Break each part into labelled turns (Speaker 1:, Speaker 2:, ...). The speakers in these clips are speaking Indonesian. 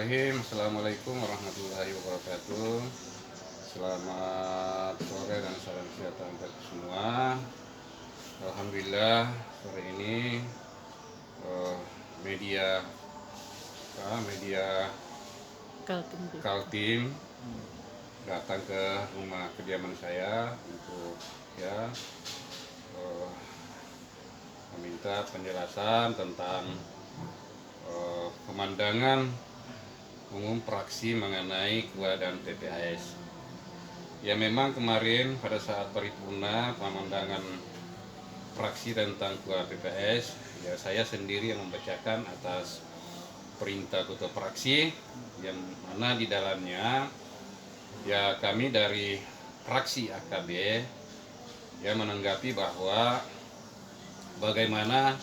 Speaker 1: Bismillahirrahmanirrahim. Assalamualaikum warahmatullahi wabarakatuh. Selamat sore dan salam sejahtera untuk semua. Alhamdulillah sore ini media Kaltim datang ke rumah kediaman saya untuk meminta penjelasan tentang pemandangan umum praksi mengenai KUA dan PPAS. Ya, memang kemarin pada saat paripurna pemandangan praksi tentang KUA PPAS, ya saya sendiri yang membacakan atas perintah ketua praksi, yang mana di dalamnya ya kami dari praksi AKB ya menanggapi bahwa bagaimana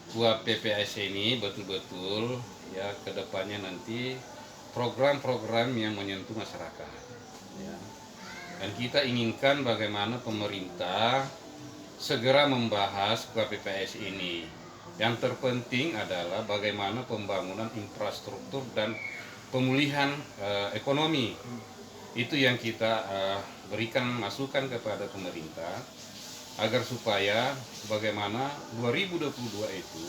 Speaker 1: KUA PPAS ini betul-betul ya kedepannya nanti program-program yang menyentuh masyarakat ya. Dan kita inginkan bagaimana pemerintah segera membahas KUA PPAS ini. Yang terpenting adalah bagaimana pembangunan infrastruktur dan pemulihan ekonomi. Itu yang kita berikan masukan kepada pemerintah agar supaya bagaimana 2022 itu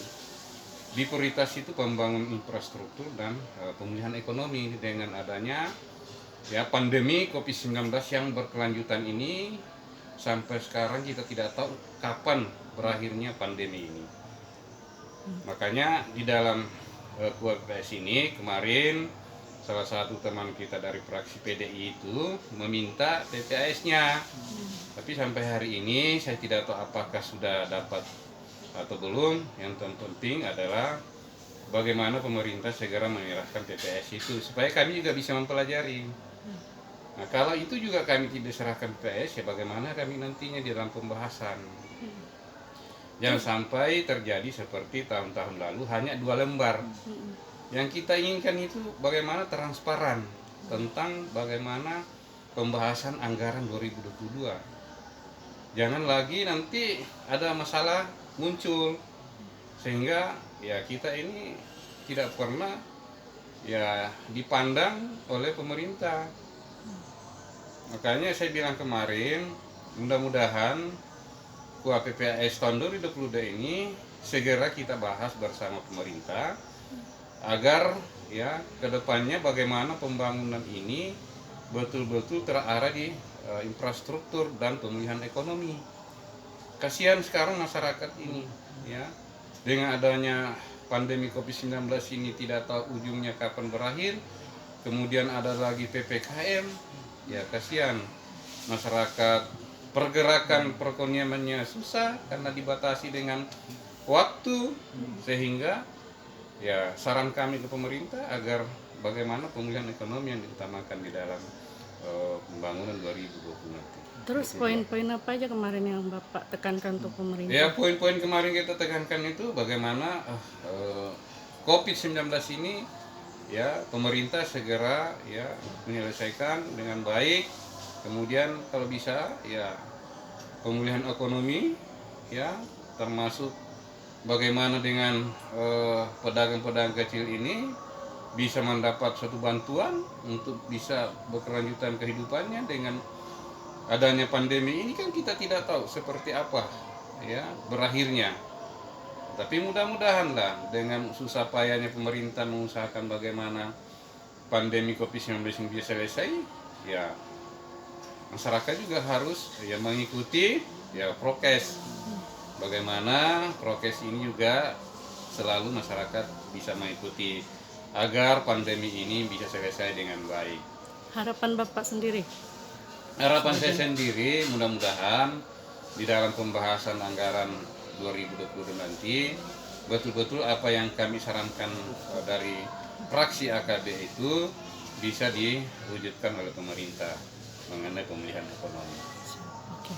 Speaker 1: di prioritas itu pembangunan infrastruktur dan pemulihan ekonomi dengan adanya ya pandemi COVID-19 yang berkelanjutan ini. Sampai sekarang kita tidak tahu kapan berakhirnya pandemi ini. Makanya di dalam KUA PPAS ini kemarin salah satu teman kita dari fraksi PDI itu meminta PPAS-nya. Tapi sampai hari ini saya tidak tahu apakah sudah dapat atau belum. Yang terpenting adalah bagaimana pemerintah segera menyerahkan PPAS itu supaya kami juga bisa mempelajari. Nah, kalau itu juga kami tidak serahkan PPAS, ya bagaimana kami nantinya di dalam pembahasan. Jangan sampai terjadi seperti tahun-tahun lalu hanya 2 lembar. Yang kita inginkan itu bagaimana transparan tentang bagaimana pembahasan anggaran 2022. Jangan lagi nanti ada masalah muncul sehingga ya kita ini tidak pernah ya dipandang oleh pemerintah. Makanya saya bilang kemarin, mudah-mudahan KUA PPAS tahun 2022 ini segera kita bahas bersama pemerintah agar ya kedepannya bagaimana pembangunan ini betul-betul terarah di infrastruktur dan pemulihan ekonomi. Kasihan sekarang masyarakat ini ya dengan adanya pandemi COVID-19 ini tidak tahu ujungnya kapan berakhir. Kemudian ada lagi PPKM, ya kasihan masyarakat, pergerakan perekonomiannya susah karena dibatasi dengan waktu, sehingga ya saran kami ke pemerintah agar bagaimana pemulihan ekonomi yang diutamakan di dalam pembangunan 2020 nanti.
Speaker 2: Terus poin-poin apa aja kemarin yang Bapak tekankan untuk pemerintah?
Speaker 1: Ya, poin-poin kemarin kita tekankan itu bagaimana COVID-19 ini ya pemerintah segera ya menyelesaikan dengan baik. Kemudian kalau bisa ya pemulihan ekonomi ya termasuk bagaimana dengan pedagang-pedagang kecil ini bisa mendapat suatu bantuan untuk bisa berkelanjutan kehidupannya. Dengan adanya pandemi ini kan kita tidak tahu seperti apa ya berakhirnya. Tapi mudah-mudahan lah dengan susah payahnya pemerintah mengusahakan bagaimana pandemi COVID-19 ini bisa selesai, ya masyarakat juga harus ya mengikuti ya prokes. Bagaimana prokes ini juga selalu masyarakat bisa mengikuti agar pandemi ini bisa selesai dengan baik.
Speaker 2: Harapan Bapak sendiri?
Speaker 1: Harapan saya sendiri mudah-mudahan di dalam pembahasan anggaran 2020 nanti betul-betul apa yang kami sarankan dari fraksi AKB itu bisa diwujudkan oleh pemerintah mengenai pemulihan ekonomi.
Speaker 2: Oke.